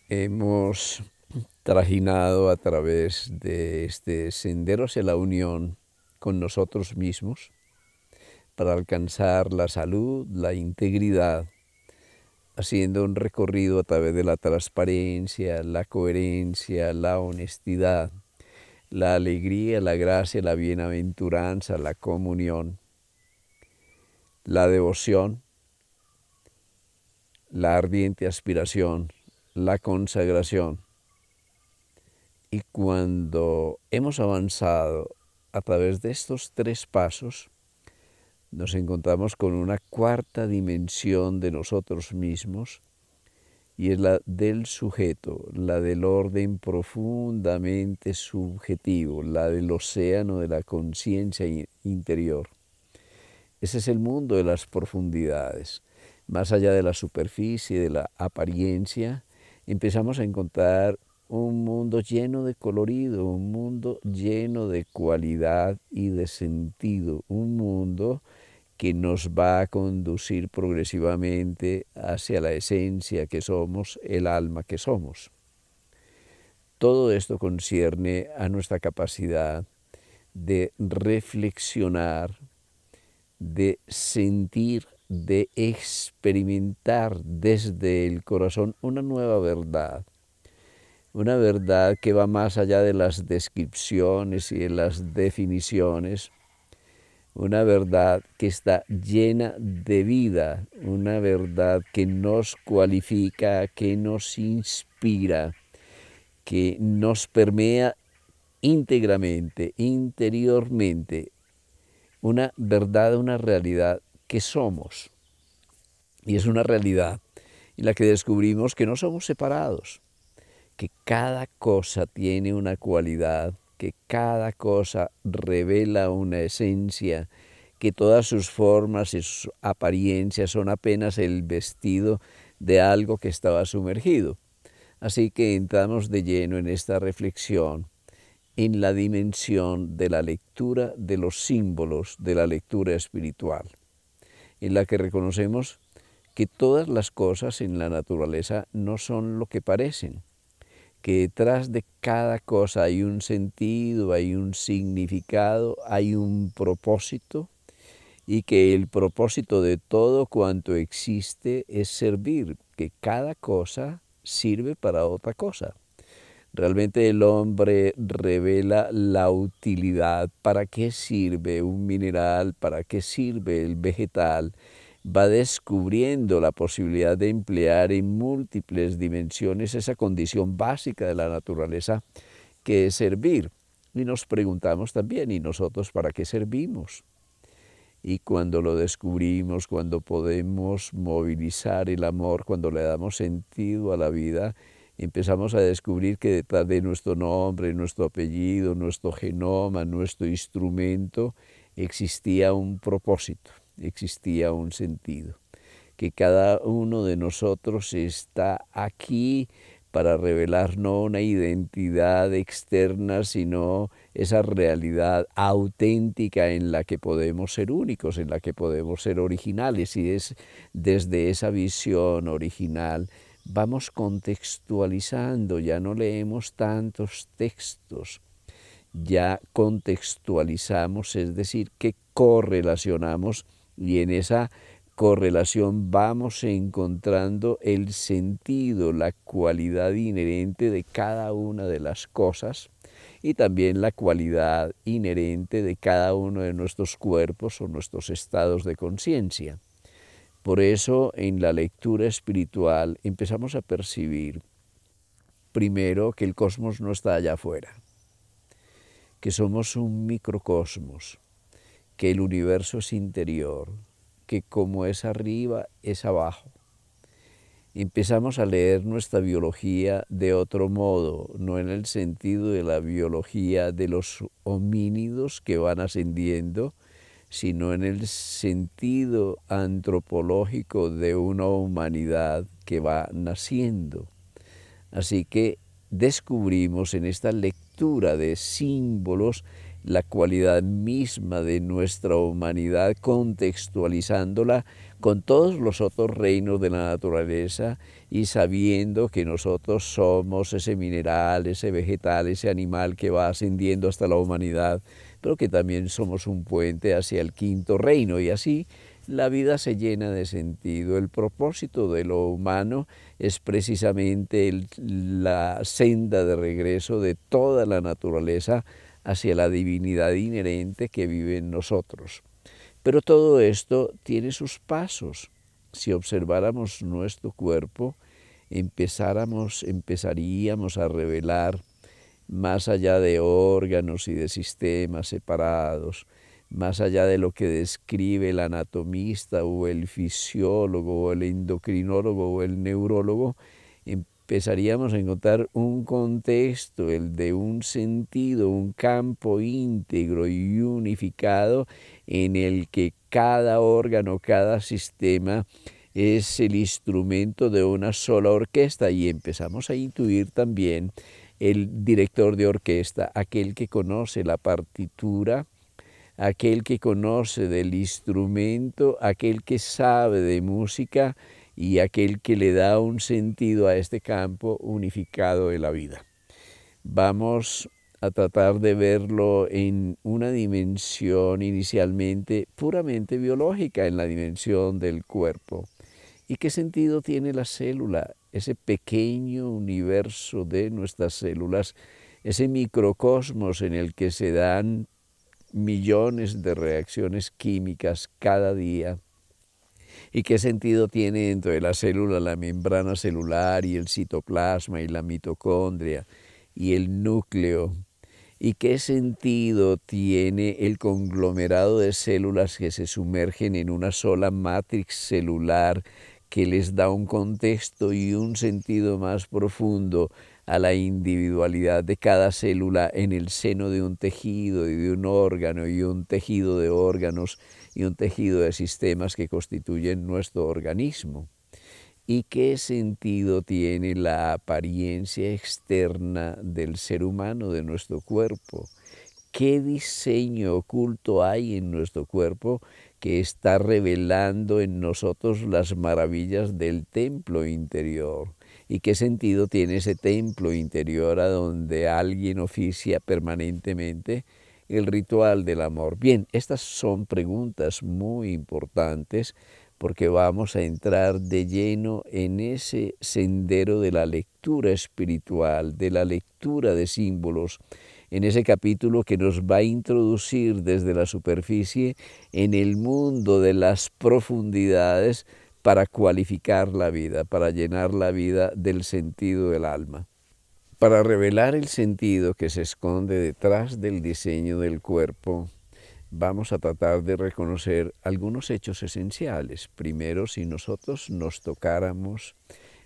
hemos trajinado a través de este sendero hacia la unión con nosotros mismos para alcanzar la salud, la integridad, haciendo un recorrido a través de la transparencia, la coherencia, la honestidad, la alegría, la gracia, la bienaventuranza, la comunión, la devoción, la ardiente aspiración, la consagración. Y cuando hemos avanzado a través de estos tres pasos, nos encontramos con una cuarta dimensión de nosotros mismos, y es la del sujeto, la del orden profundamente subjetivo, la del océano de la conciencia interior. Ese es el mundo de las profundidades. Más allá de la superficie, de la apariencia, empezamos a encontrar un mundo lleno de colorido, un mundo lleno de cualidad y de sentido, un mundo que nos va a conducir progresivamente hacia la esencia que somos, el alma que somos. Todo esto concierne a nuestra capacidad de reflexionar, de sentir, de experimentar desde el corazón una nueva verdad. Una verdad que va más allá de las descripciones y de las definiciones, una verdad que está llena de vida, una verdad que nos cualifica, que nos inspira, que nos permea íntegramente, interiormente, una verdad, una realidad que somos. Y es una realidad en la que descubrimos que no somos separados, que cada cosa tiene una cualidad, que cada cosa revela una esencia, que todas sus formas y sus apariencias son apenas el vestido de algo que estaba sumergido. Así que entramos de lleno en esta reflexión, en la dimensión de la lectura de los símbolos de la lectura espiritual, en la que reconocemos que todas las cosas en la naturaleza no son lo que parecen, que detrás de cada cosa hay un sentido, hay un significado, hay un propósito, y que el propósito de todo cuanto existe es servir, que cada cosa sirve para otra cosa. Realmente el hombre revela la utilidad, para qué sirve un mineral, para qué sirve el vegetal, va descubriendo la posibilidad de emplear en múltiples dimensiones esa condición básica de la naturaleza que es servir. Y nos preguntamos también, ¿y nosotros para qué servimos? Y cuando lo descubrimos, cuando podemos movilizar el amor, cuando le damos sentido a la vida, empezamos a descubrir que detrás de nuestro nombre, nuestro apellido, nuestro genoma, nuestro instrumento, existía un propósito, existía un sentido, que cada uno de nosotros está aquí para revelar no una identidad externa, sino esa realidad auténtica en la que podemos ser únicos, en la que podemos ser originales, y es desde esa visión original vamos contextualizando, ya no leemos tantos textos, ya contextualizamos, es decir, que correlacionamos, y en esa correlación vamos encontrando el sentido, la cualidad inherente de cada una de las cosas, y también la cualidad inherente de cada uno de nuestros cuerpos o nuestros estados de conciencia. Por eso en la lectura espiritual empezamos a percibir primero que el cosmos no está allá afuera, que somos un microcosmos, que el universo es interior, que como es arriba, es abajo. Empezamos a leer nuestra biología de otro modo, no en el sentido de la biología de los homínidos que van ascendiendo, sino en el sentido antropológico de una humanidad que va naciendo. Así que descubrimos en esta lectura de símbolos la cualidad misma de nuestra humanidad, contextualizándola con todos los otros reinos de la naturaleza y sabiendo que nosotros somos ese mineral, ese vegetal, ese animal que va ascendiendo hasta la humanidad, pero que también somos un puente hacia el quinto reino, y así la vida se llena de sentido. El propósito de lo humano es precisamente la senda de regreso de toda la naturaleza hacia la divinidad inherente que vive en nosotros. Pero todo esto tiene sus pasos. Si observáramos nuestro cuerpo, empezaríamos a revelar, más allá de órganos y de sistemas separados, más allá de lo que describe el anatomista o el fisiólogo o el endocrinólogo o el neurólogo, empezaríamos a encontrar un contexto, el de un sentido, un campo íntegro y unificado en el que cada órgano, cada sistema es el instrumento de una sola orquesta, y empezamos a intuir también el director de orquesta, aquel que conoce la partitura, aquel que conoce del instrumento, aquel que sabe de música y aquel que le da un sentido a este campo unificado de la vida. Vamos a tratar de verlo en una dimensión inicialmente puramente biológica, en la dimensión del cuerpo. ¿Y qué sentido tiene la célula? Ese pequeño universo de nuestras células, ese microcosmos en el que se dan millones de reacciones químicas cada día. ¿Y qué sentido tiene dentro de la célula la membrana celular y el citoplasma y la mitocondria y el núcleo? ¿Y qué sentido tiene el conglomerado de células que se sumergen en una sola matrix celular que les da un contexto y un sentido más profundo a la individualidad de cada célula en el seno de un tejido y de un órgano y un tejido de órganos y un tejido de sistemas que constituyen nuestro organismo? ¿Y qué sentido tiene la apariencia externa del ser humano, de nuestro cuerpo? ¿Qué diseño oculto hay en nuestro cuerpo que está revelando en nosotros las maravillas del templo interior? ¿Y qué sentido tiene ese templo interior a donde alguien oficia permanentemente el ritual del amor? Bien, estas son preguntas muy importantes, porque vamos a entrar de lleno en ese sendero de la lectura espiritual, de la lectura de símbolos, en ese capítulo que nos va a introducir desde la superficie en el mundo de las profundidades para cualificar la vida, para llenar la vida del sentido del alma. Para revelar el sentido que se esconde detrás del diseño del cuerpo, vamos a tratar de reconocer algunos hechos esenciales. Primero, si nosotros nos tocáramos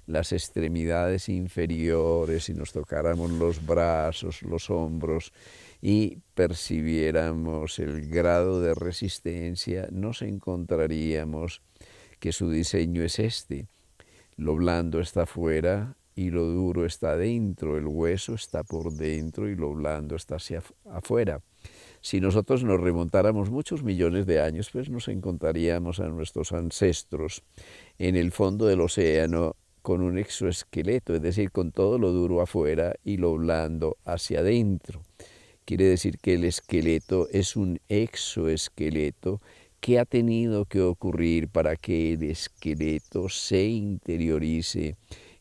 las extremidades inferiores, si nos tocáramos los brazos, los hombros y percibiéramos el grado de resistencia, nos encontraríamos que su diseño es este. Lo blando está afuera y lo duro está dentro, el hueso está por dentro y lo blando está hacia afuera. Si nosotros nos remontáramos muchos millones de años, pues nos encontraríamos a nuestros ancestros en el fondo del océano con un exoesqueleto, es decir, con todo lo duro afuera y lo blando hacia adentro. Quiere decir que el esqueleto es un exoesqueleto. ¿Qué ha tenido que ocurrir para que el esqueleto se interiorice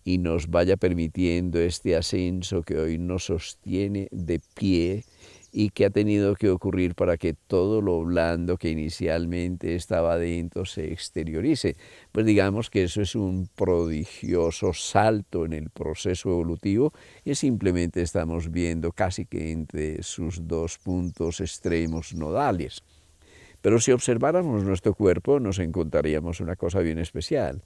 y nos vaya permitiendo este ascenso que hoy nos sostiene de pie? ¿Y qué ha tenido que ocurrir para que todo lo blando que inicialmente estaba dentro se exteriorice? Pues digamos que eso es un prodigioso salto en el proceso evolutivo, y simplemente estamos viendo casi que entre sus dos puntos extremos nodales. Pero si observáramos nuestro cuerpo, nos encontraríamos una cosa bien especial,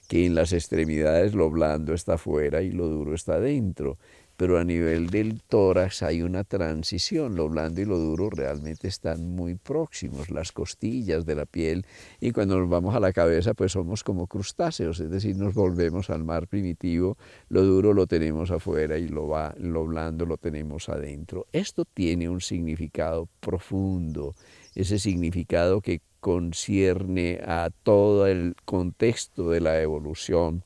que en las extremidades lo blando está afuera y lo duro está dentro. Pero a nivel del tórax hay una transición, lo blando y lo duro realmente están muy próximos, las costillas de la piel, y cuando nos vamos a la cabeza pues somos como crustáceos, es decir, nos volvemos al mar primitivo, lo duro lo tenemos afuera y lo blando lo tenemos adentro. Esto tiene un significado profundo ese significado que concierne a todo el contexto de la evolución.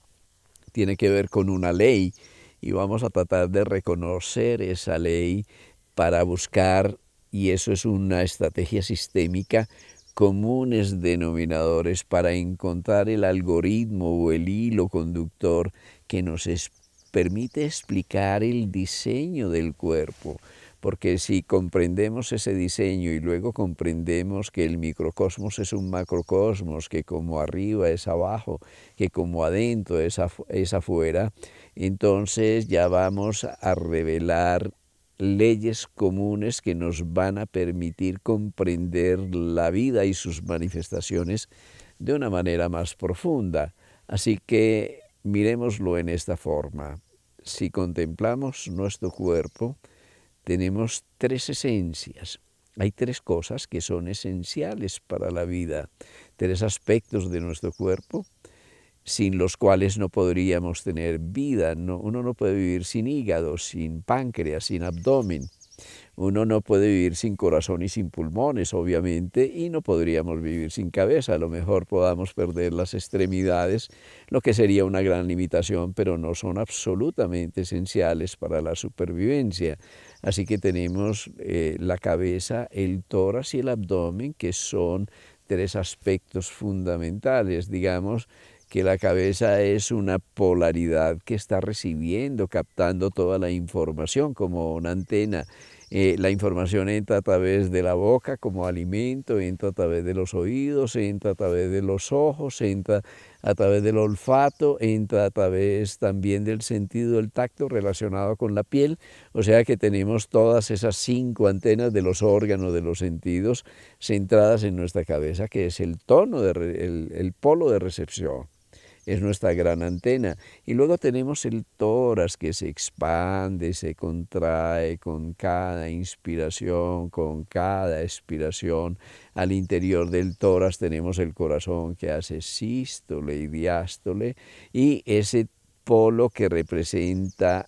Tiene que ver con una ley y vamos a tratar de reconocer esa ley para buscar, y eso es una estrategia sistémica, comunes denominadores para encontrar el algoritmo o el hilo conductor que nos permite explicar el diseño del cuerpo. Porque si comprendemos ese diseño y luego comprendemos que el microcosmos es un macrocosmos, que como arriba es abajo, que como adentro es afuera, entonces ya vamos a revelar leyes comunes que nos van a permitir comprender la vida y sus manifestaciones de una manera más profunda. Así que miremoslo en esta forma. Si contemplamos nuestro cuerpo, tenemos tres esencias. Hay tres cosas que son esenciales para la vida, tres aspectos de nuestro cuerpo sin los cuales no podríamos tener vida. Uno no puede vivir sin hígado, sin páncreas, sin abdomen. Uno no puede vivir sin corazón y sin pulmones, obviamente, y no podríamos vivir sin cabeza. A lo mejor podamos perder las extremidades, lo que sería una gran limitación, pero no son absolutamente esenciales para la supervivencia. Así que tenemos la cabeza, el tórax y el abdomen, que son tres aspectos fundamentales. Digamos que la cabeza es una polaridad que está recibiendo, captando toda la información como una antena. La información entra a través de la boca como alimento, entra a través de los oídos, entra a través de los ojos, entra a través del olfato, entra a través también del sentido del tacto relacionado con la piel. O sea que tenemos todas esas 5 antenas de los órganos de los sentidos centradas en nuestra cabeza, que es el polo de recepción. Es nuestra gran antena. Y luego tenemos el tórax que se expande, se contrae con cada inspiración, con cada expiración. Al interior del tórax tenemos el corazón que hace sístole y diástole, y ese polo que representa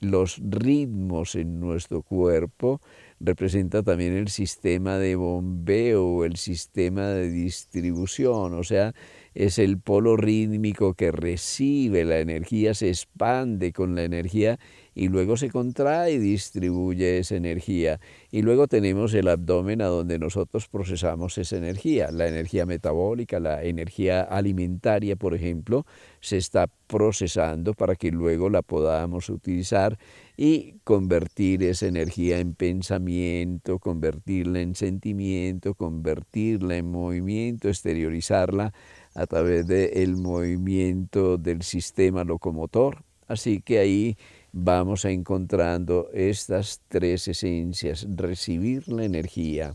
los ritmos en nuestro cuerpo, representa también el sistema de bombeo, el sistema de distribución, o sea, es el polo rítmico que recibe la energía, se expande con la energía y luego se contrae y distribuye esa energía. Y luego tenemos el abdomen a donde nosotros procesamos esa energía, la energía metabólica, la energía alimentaria, por ejemplo, se está procesando para que luego la podamos utilizar y convertir esa energía en pensamiento, convertirla en sentimiento, convertirla en movimiento, exteriorizarla a través del movimiento del sistema locomotor. Así que ahí vamos encontrando estas tres esencias. Recibir la energía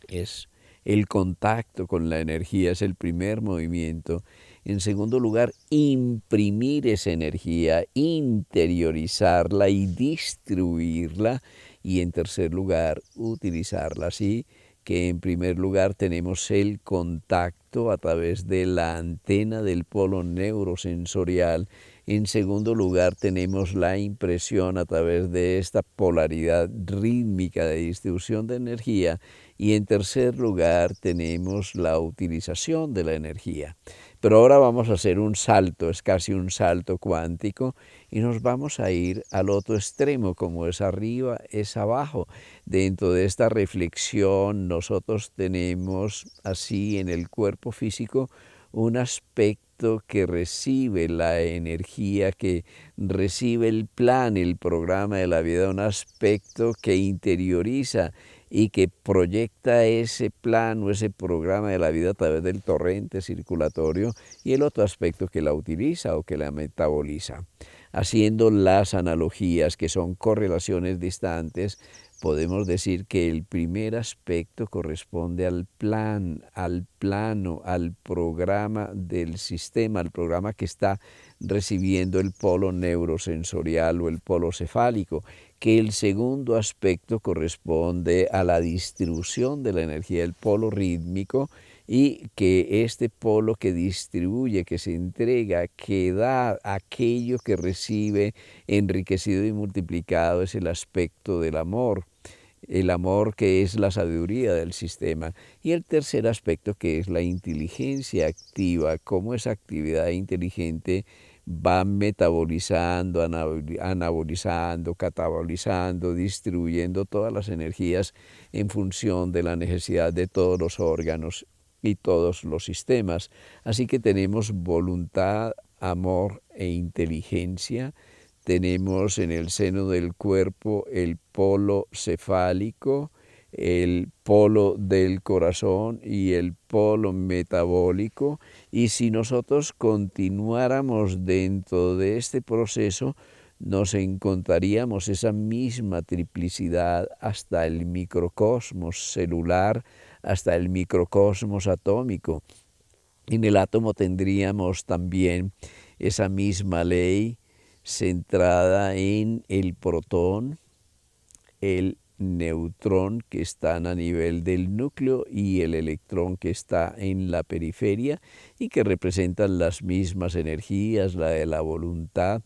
es el contacto con la energía, es el primer movimiento. En segundo lugar, imprimir esa energía, interiorizarla y distribuirla. Y en tercer lugar, utilizarla. Así que en primer lugar tenemos el contacto a través de la antena del polo neurosensorial. En segundo lugar tenemos la impresión a través de esta polaridad rítmica de distribución de energía. Y en tercer lugar tenemos la utilización de la energía. Pero ahora vamos a hacer un salto, es casi un salto cuántico, y nos vamos a ir al otro extremo, como es arriba, es abajo. Dentro de esta reflexión nosotros tenemos así en el cuerpo físico un aspecto que recibe la energía, que recibe el plan, el programa de la vida, un aspecto que interioriza y que proyecta ese plan o ese programa de la vida a través del torrente circulatorio, y el otro aspecto que la utiliza o que la metaboliza. Haciendo las analogías, que son correlaciones distantes, podemos decir que el primer aspecto corresponde al plan, al plano, al programa del sistema, al programa que está recibiendo el polo neurosensorial o el polo cefálico, que el segundo aspecto corresponde a la distribución de la energía del polo rítmico, y que este polo que distribuye, que se entrega, que da aquello que recibe enriquecido y multiplicado, es el aspecto del amor. el amor que es la sabiduría del sistema, y el tercer aspecto que es la inteligencia activa, cómo esa actividad inteligente va metabolizando, anabolizando, catabolizando, distribuyendo todas las energías en función de la necesidad de todos los órganos y todos los sistemas. Así que tenemos voluntad, amor e inteligencia. Tenemos en el seno del cuerpo el polo cefálico, el polo del corazón y el polo metabólico, y si nosotros continuáramos dentro de este proceso, nos encontraríamos esa misma triplicidad hasta el microcosmos celular, hasta el microcosmos atómico. En el átomo tendríamos también esa misma ley centrada en el protón, el neutrón que están a nivel del núcleo y el electrón que está en la periferia y que representan las mismas energías, la de la voluntad,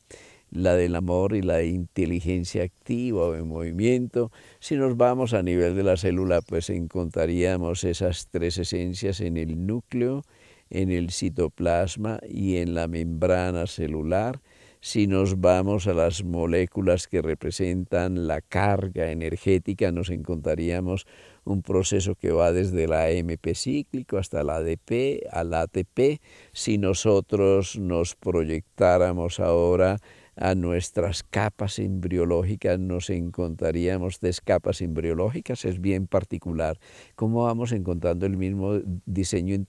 la del amor y la de inteligencia activa o en movimiento. Si nos vamos a nivel de la célula, pues encontraríamos esas tres esencias en el núcleo, en el citoplasma y en la membrana celular. Si nos vamos a las moléculas que representan la carga energética, nos encontraríamos un proceso que va desde el AMP cíclico hasta el ADP, al ATP. Si nosotros nos proyectáramos ahora a nuestras capas embriológicas, nos encontraríamos capas embriológicas, es bien particular. ¿Cómo vamos encontrando el mismo diseño en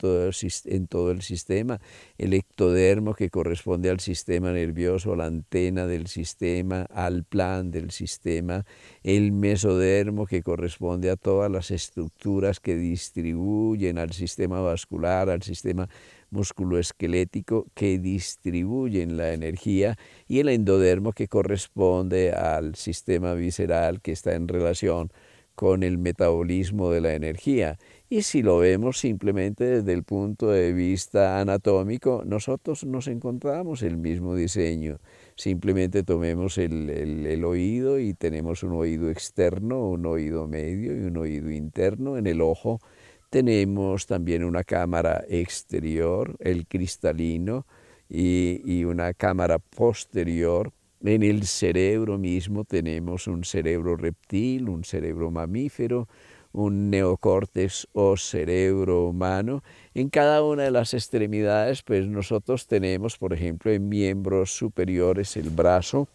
todo el sistema? El ectodermo que corresponde al sistema nervioso, la antena del sistema, al plan del sistema, el mesodermo que corresponde a todas las estructuras que distribuyen al sistema vascular, al sistema musculoesquelético, que distribuyen la energía, y el endodermo que corresponde al sistema visceral que está en relación con el metabolismo de la energía. Y si lo vemos simplemente desde el punto de vista anatómico, nosotros nos encontramos el mismo diseño. Simplemente tomemos el oído y tenemos un oído externo, un oído medio y un oído interno. En el ojo tenemos también una cámara exterior, el cristalino, y una cámara posterior. En el cerebro mismo tenemos un cerebro reptil, un cerebro mamífero, un neocórtex o cerebro humano. En cada una de las extremidades, pues nosotros tenemos, por ejemplo, en miembros superiores el brazo,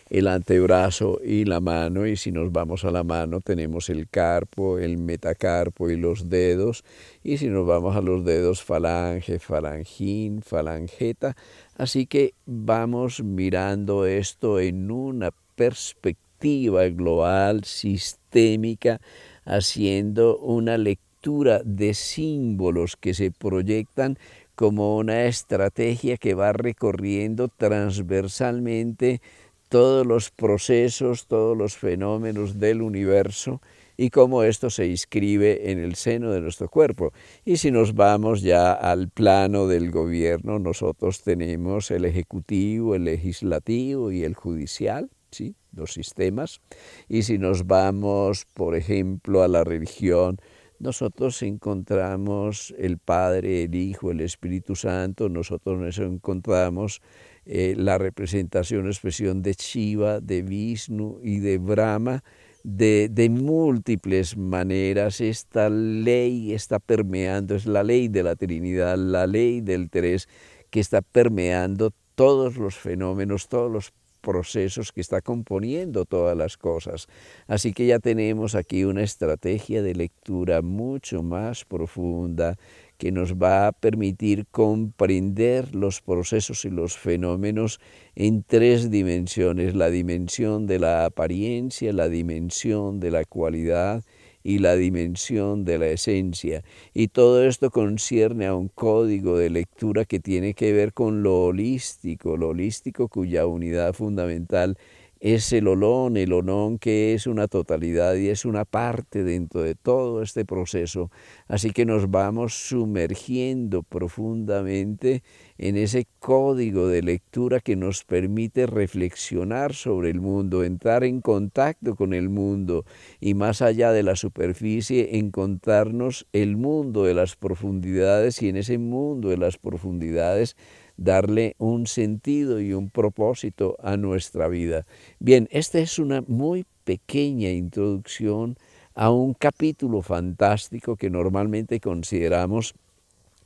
el antebrazo y la mano, y si nos vamos a la mano tenemos el carpo, el metacarpo y los dedos, y si nos vamos a los dedos, falange, falangín, falangeta. Así que vamos mirando esto en una perspectiva global, sistémica, haciendo una lectura de símbolos que se proyectan como una estrategia que va recorriendo transversalmente todos los procesos, todos los fenómenos del universo y cómo esto se inscribe en el seno de nuestro cuerpo. Y si nos vamos ya al plano del gobierno, nosotros tenemos el ejecutivo, el legislativo y el judicial, ¿sí?, los sistemas. Y si nos vamos, por ejemplo, a la religión, nosotros encontramos el Padre, el Hijo, el Espíritu Santo. Nosotros nos encontramos la representación, expresión de Shiva, de Vishnu y de Brahma, de múltiples maneras. Esta ley está permeando, es la ley de la Trinidad, la ley del Tres, que está permeando todos los fenómenos, todos los procesos, que está componiendo todas las cosas. Así que ya tenemos aquí una estrategia de lectura mucho más profunda que nos va a permitir comprender los procesos y los fenómenos en tres dimensiones: la dimensión de la apariencia, la dimensión de la cualidad y la dimensión de la esencia. Y todo esto concierne a un código de lectura que tiene que ver con lo holístico cuya unidad fundamental es el onón que es una totalidad y es una parte dentro de todo este proceso. Así que nos vamos sumergiendo profundamente en ese código de lectura que nos permite reflexionar sobre el mundo, entrar en contacto con el mundo y más allá de la superficie encontrarnos el mundo de las profundidades y en ese mundo de las profundidades darle un sentido y un propósito a nuestra vida. Bien, esta es una muy pequeña introducción a un capítulo fantástico que normalmente consideramos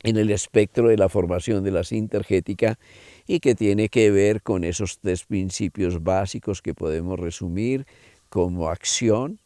en el espectro de la formación de la sintergética y que tiene que ver con esos tres principios básicos que podemos resumir como acción.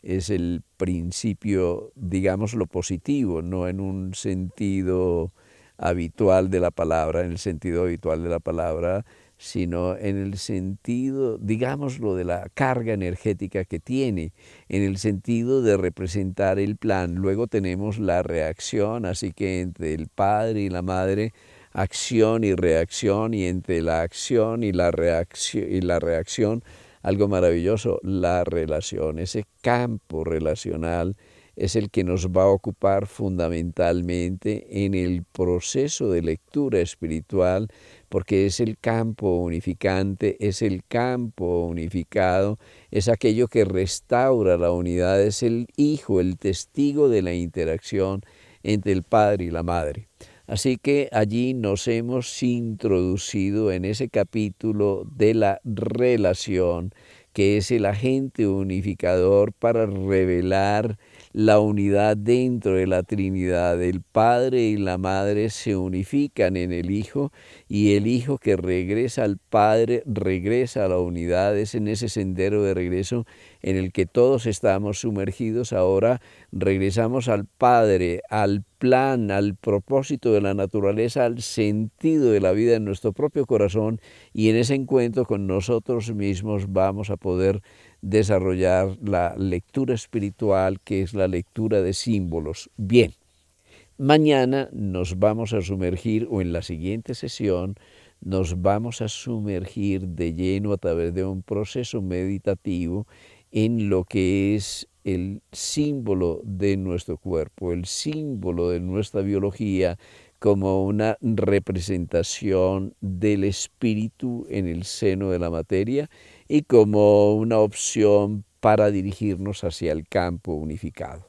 Es el principio, digamos, lo positivo, no en un sentido habitual de la palabra, en el sentido habitual de la palabra, sino en el sentido, digámoslo, de la carga energética que tiene, en el sentido de representar el plan. Luego tenemos la reacción, así que entre el padre y la madre, acción y reacción, y entre la acción y la reacción, algo maravilloso, la relación, ese campo relacional es el que nos va a ocupar fundamentalmente en el proceso de lectura espiritual, porque es el campo unificante, es el campo unificado, es aquello que restaura la unidad, es el hijo, el testigo de la interacción entre el padre y la madre. Así que allí nos hemos introducido en ese capítulo de la relación, que es el agente unificador para revelar la unidad dentro de la Trinidad. El Padre y la Madre se unifican en el Hijo y el Hijo que regresa al Padre regresa a la unidad. Es en ese sendero de regreso en el que todos estamos sumergidos. Ahora regresamos al Padre, al plan, al propósito de la naturaleza, al sentido de la vida en nuestro propio corazón, y en ese encuentro con nosotros mismos vamos a poder desarrollar la lectura espiritual, que es la lectura de símbolos. Bien, mañana nos vamos a sumergir, o en la siguiente sesión, nos vamos a sumergir de lleno a través de un proceso meditativo en lo que es el símbolo de nuestro cuerpo, el símbolo de nuestra biología, como una representación del espíritu en el seno de la materia y como una opción para dirigirnos hacia el campo unificado.